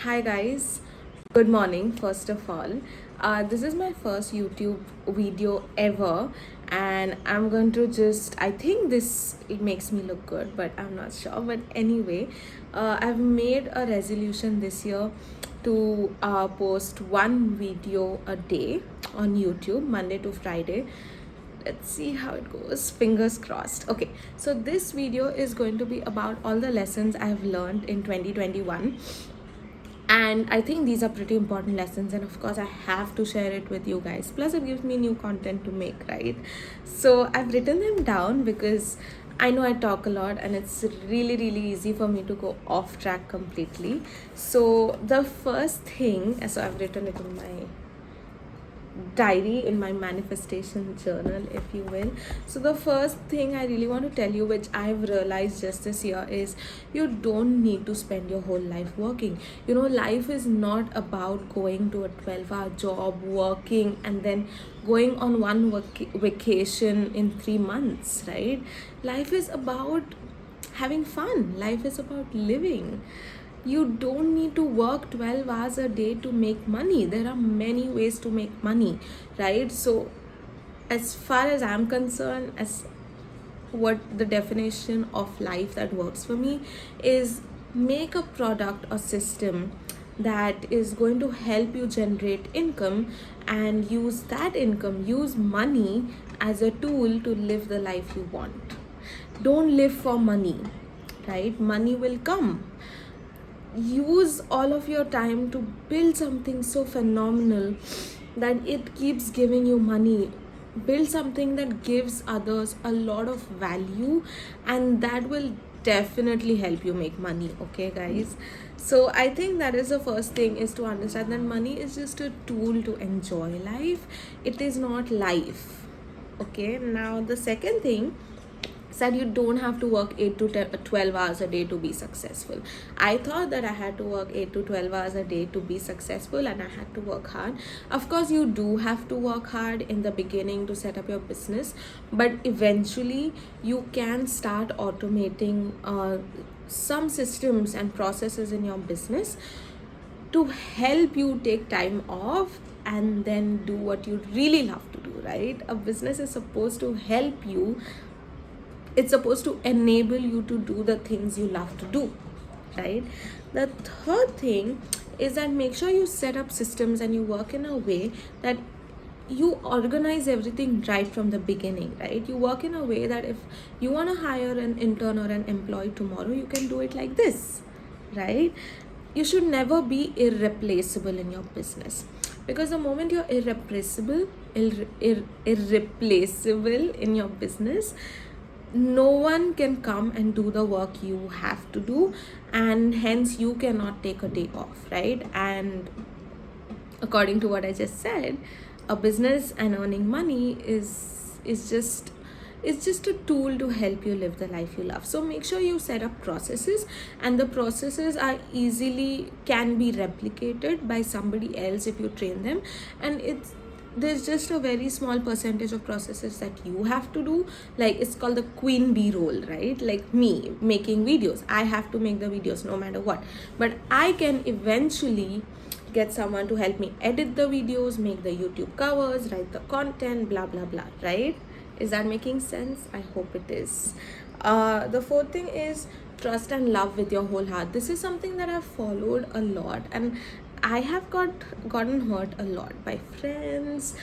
Hi guys, good morning. First of all, this is my first YouTube video ever, and I'm going to I think this it makes me look good, but I'm not sure. But anyway, I've made a resolution this year to post one video a day on YouTube, Monday to Friday. Let's see how it goes. Fingers crossed. Okay, so this video is going to be about all the lessons I've learned in 2021, and I think these are pretty important lessons, and of course I have to share it with you guys, plus it gives me new content to make, right? So I've written them down because I know I talk a lot and it's really easy for me to go off track completely. So the first thing, so I've written it in my diary, in my manifestation journal, if you will. So the first thing I really want to tell you, which I've realized just this year, is you don't need to spend your whole life working. Life is not about going to a 12-hour job, working, and then going on one vacation in 3 months, right? Life is about having fun. Life is about living. You don't need to work 12 hours a day to make money. There are many ways to make money, right? So as far as I'm concerned, as what the definition of life that works for me is, make a product or system that is going to help you generate income, and use that income, use money as a tool to live the life you want. Don't live for money, right? Money will come. Use all of your time to build something so phenomenal that it keeps giving you money. Build something that gives others a lot of value, and that will definitely help you make money. Okay guys, so I think that is the first thing, is to understand that money is just a tool to enjoy life. It is not life. Okay, now the second thing said, you don't have to work 8 to 12 hours a day to be successful. I thought that I had to work 8 to 12 hours a day to be successful, and I had to work hard. Of course you do have to work hard in the beginning to set up your business, but eventually you can start automating some systems and processes in your business to help you take time off and then do what you really love to do, right? A business is supposed to help you. It's supposed to enable you to do the things you love to do, right? The third thing is that make sure you set up systems and you work in a way that you organize everything right from the beginning, right? You work in a way that if you want to hire an intern or an employee tomorrow, you can do it like this, right? You should never be irreplaceable in your business, because the moment you're irreplaceable in your business, no one can come and do the work you have to do, and hence you cannot take a day off, right? And according to what I just said, a business and earning money is just it's just a tool to help you live the life you love. So make sure you set up processes, and the processes are easily can be replicated by somebody else if you train them, and there's just a very small percentage of processes that you have to do. Like, it's called the queen bee role, right? Like me making videos, I have to make the videos no matter what, but I can eventually get someone to help me edit the videos, make the YouTube covers, write the content, blah blah blah, right? Is that making sense? I hope it is. The fourth thing is, trust and love with your whole heart. This is something that I've followed a lot, and I have gotten hurt a lot by friends,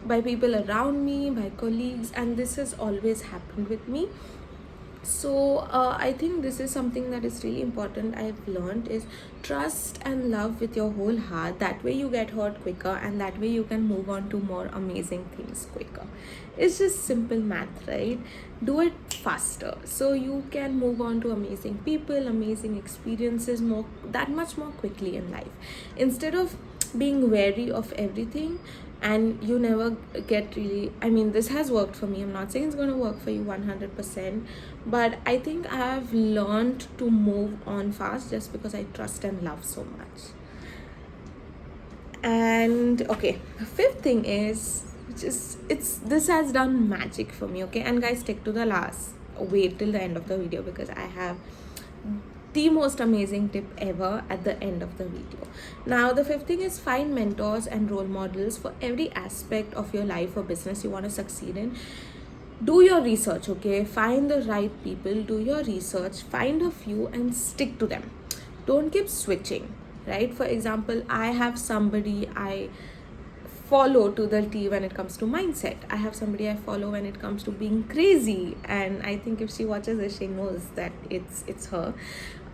by people around me, by colleagues, and this has always happened with me. So I think this is something that is really important. I've learned is, trust and love with your whole heart. That way you get hurt quicker, and that way you can move on to more amazing things quicker. It's just simple math, right? Do it faster so you can move on to amazing people, amazing experiences that much more quickly in life, instead of being wary of everything and you never get really. I mean, this has worked for me. I'm not saying it's going to work for you 100%, but I think I have learned to move on fast just because I trust and love so much. And okay, the fifth thing is, this has done magic for me. Okay, and guys, stick to the last, wait till the end of the video, because I have the most amazing tip ever at the end of the video. Now, the fifth thing is find mentors and role models for every aspect of your life or business you want to succeed in. Do your research, okay? Find the right people, do your research, find a few and stick to them. Don't keep switching, right? For example, I have somebody I follow to the T when it comes to mindset. I have somebody I follow when it comes to being crazy, and I think if she watches this, she knows that it's her.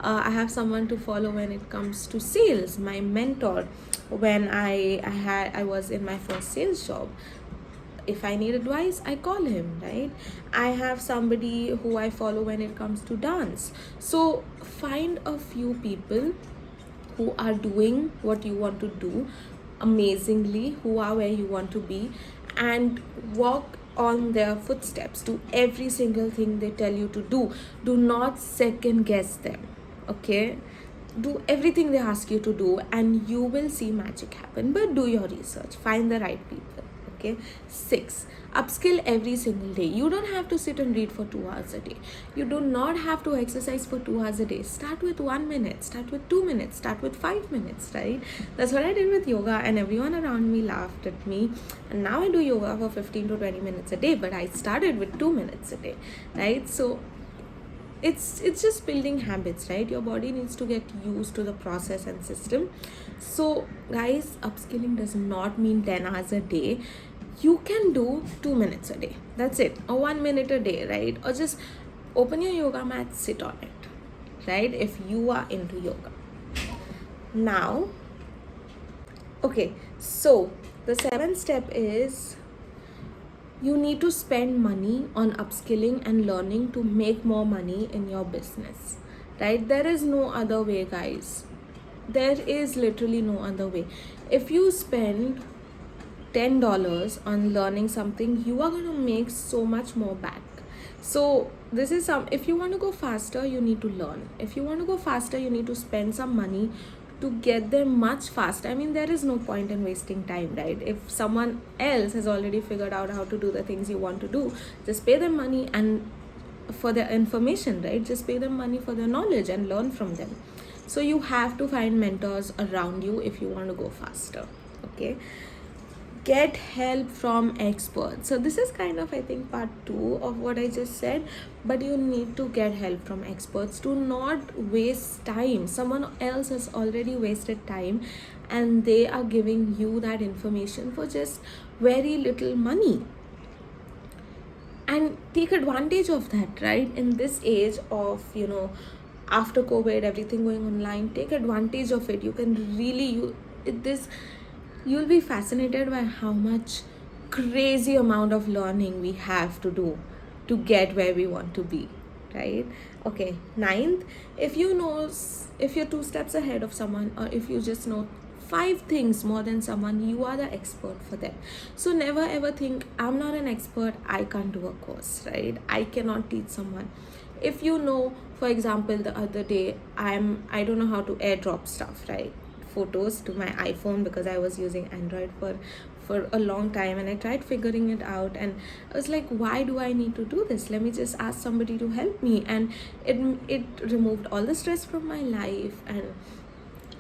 I have someone to follow when it comes to sales. My mentor, when I was in my first sales job. If I need advice, I call him, right? I have somebody who I follow when it comes to dance. So find a few people who are doing what you want to do amazingly, who are where you want to be, and walk on their footsteps. Do every single thing they tell you to do. Do not second guess them, okay? Do everything they ask you to do and you will see magic happen. But do your research, find the right people, okay? 6, upskill every single day. You don't have to sit and read for 2 hours a day. You do not have to exercise for 2 hours a day. Start with 1 minute, start with 2 minutes, start with 5 minutes, right? That's what I did with yoga, and everyone around me laughed at me. And now I do yoga for 15 to 20 minutes a day, but I started with 2 minutes a day, right? So it's just building habits, right? Your body needs to get used to the process and system. So guys, upskilling does not mean 10 hours a day. You can do 2 minutes a day, that's it, or 1 minute a day, right? Or just open your yoga mat, sit on it, right? If you are into yoga. Now, okay, so the 7th step is you need to spend money on upskilling and learning to make more money in your business, right? There is no other way, guys. There is literally no other way. If you spend $10 on learning something, you are going to make so much more back. So this is if you want to go faster, you need to learn. If you want to go faster, you need to spend some money to get there much faster. I mean, there is no point in wasting time, right? If someone else has already figured out how to do the things you want to do, just pay them money and for their information, right? Just pay them money for their knowledge and learn from them. So you have to find mentors around you if you want to go faster, okay? Get help from experts. So this is kind of, I think, part 2 of what I just said, but you need to get help from experts. Do not waste time. Someone else has already wasted time and they are giving you that information for just very little money. And take advantage of that, right? In this age of, after COVID, everything going online, take advantage of it. You can really you'll be fascinated by how much crazy amount of learning we have to do to get where we want to be, right? Okay, 9th, if you're 2 steps ahead of someone, or if you just know 5 things more than someone, you are the expert for them. So never ever think, I'm not an expert, I can't do a course, right? I cannot teach someone. If you know, for example, the other day, I don't know how to airdrop stuff, right? Photos to my iPhone, because I was using Android for a long time, and I tried figuring it out, and I was like, why do I need to do this? Let me just ask somebody to help me. And it removed all the stress from my life, and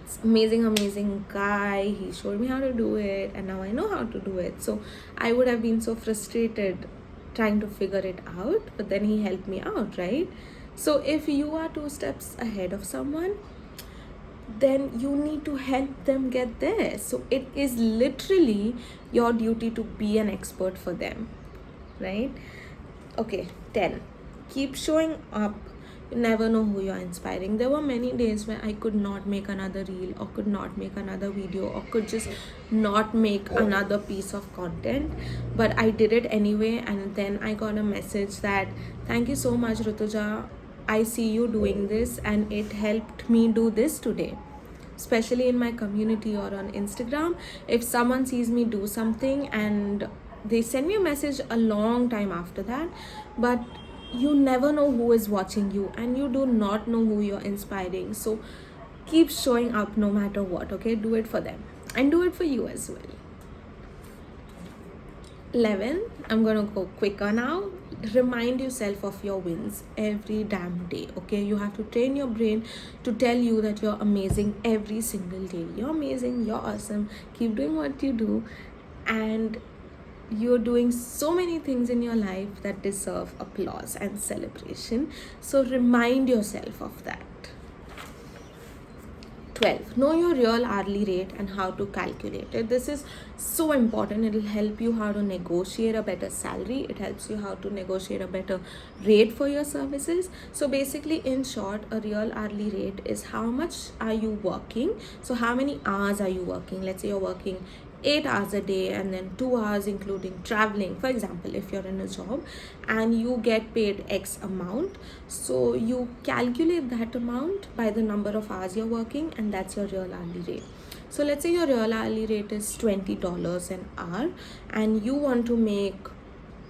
it's amazing guy. He showed me how to do it, and now I know how to do it. So I would have been so frustrated trying to figure it out, but then he helped me out, right? So if you are 2 steps ahead of someone, then you need to help them get there. So it is literally your duty to be an expert for them, right? Okay, 10, keep showing up. You never know who you're inspiring. There were many days where I could not make another reel, or could not make another video, or could just not make another piece of content, but I did it anyway. And then I got a message that, thank you so much, Rutuja, I see you doing this and it helped me do this today. Especially in my community or on Instagram, if someone sees me do something and they send me a message a long time after that, but you never know who is watching you, and you do not know who you're inspiring. So keep showing up no matter what, okay? Do it for them and do it for you as well. 11, I'm gonna go quicker now. remind yourself of your wins every damn day. Okay, you have to train your brain to tell you that you're amazing every single day. You're amazing, you're awesome, keep doing what you do, and you're doing so many things in your life that deserve applause and celebration. So remind yourself of that. 12, know your real hourly rate and how to calculate it. This is so important. It will help you how to negotiate a better salary. It helps you how to negotiate a better rate for your services. So basically, in short, a real hourly rate is how much are you working. So how many hours are you working? Let's say you're working 8 hours a day and then 2 hours including traveling. For example, if you're in a job and you get paid X amount, so you calculate that amount by the number of hours you're working, and that's your real hourly rate. So let's say your real hourly rate is $20 an hour and you want to make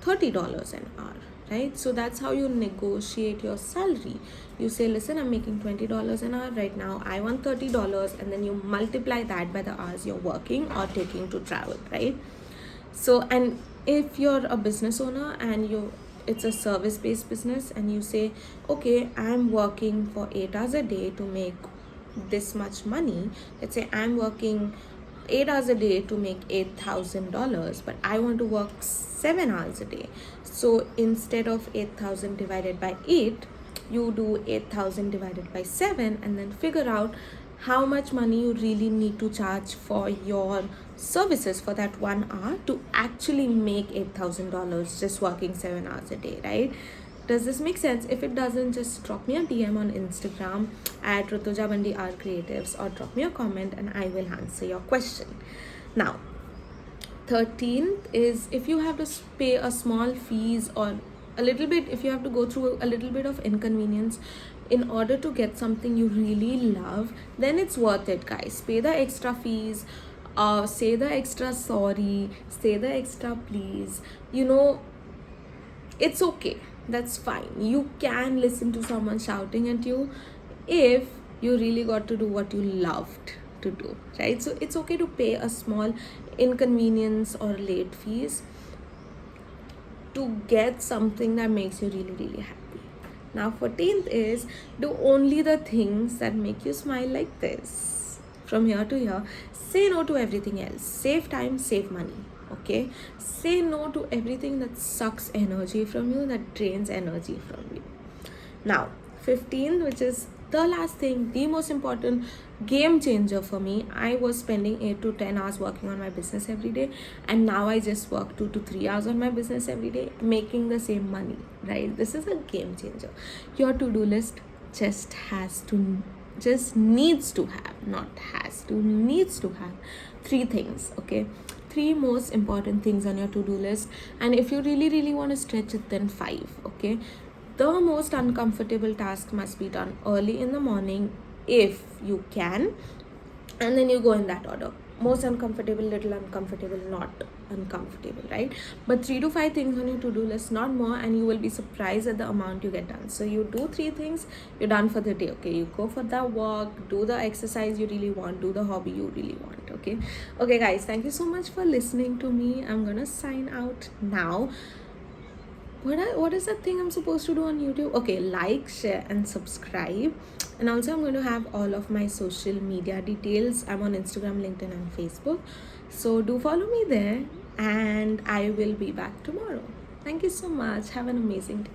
$30 an hour, right? So that's how you negotiate your salary. You say, listen, I'm making $20 an hour right now, I want $30, and then you multiply that by the hours you're working or taking to travel, right? So, and if you're a business owner and it's a service-based business, and you say, okay, I'm working for 8 hours a day to make this much money. Let's say I'm working 8 hours a day to make $8,000, but I want to work 7 hours a day. So instead of 8,000 divided by 8, you do 8,000 divided by 7, and then figure out how much money you really need to charge for your services for that 1 hour to actually make $8,000 just working 7 hours a day, right? Does this make sense? If it doesn't, just drop me a DM on Instagram at Rutuja Bandi Art Creatives, or drop me a comment and I will answer your question. Now, 13th is if you have to pay a small fees or a little bit, if you have to go through a little bit of inconvenience in order to get something you really love, then it's worth it, guys. Pay the extra fees, say the extra sorry, say the extra please. It's okay. That's fine. You can listen to someone shouting at you if you really got to do what you loved to do, right? So it's okay to pay a small inconvenience or late fees to get something that makes you really, really happy. Now, 14th is do only the things that make you smile, like this. From here to here, say no to everything else. Save time, save money. Okay, say no to everything that sucks energy from you, that drains energy from you. Now, 15, which is the last thing, the most important game changer for me. I was spending 8 to 10 hours working on my business every day, and now I just work 2 to 3 hours on my business every day, making the same money, right? This is a game changer. Your to-do list needs to have 3 things. Okay, 3 most important things on your to-do list, and if you really want to stretch it, then 5. Okay, the most uncomfortable task must be done early in the morning if you can, and then you go in that order: most uncomfortable, little uncomfortable, not uncomfortable, right? But 3 to 5 things on your to-do list, not more, and you will be surprised at the amount you get done. So you do 3 things, you're done for the day. Okay, you go for that walk, do the exercise you really want, do the hobby you really want. Okay guys, thank you so much for listening to me. I'm gonna sign out now. What is that thing I'm supposed to do on YouTube? Okay, like, share and subscribe. And also I'm going to have all of my social media details. I'm on Instagram, LinkedIn and Facebook. So do follow me there, and I will be back tomorrow. Thank you so much. Have an amazing day.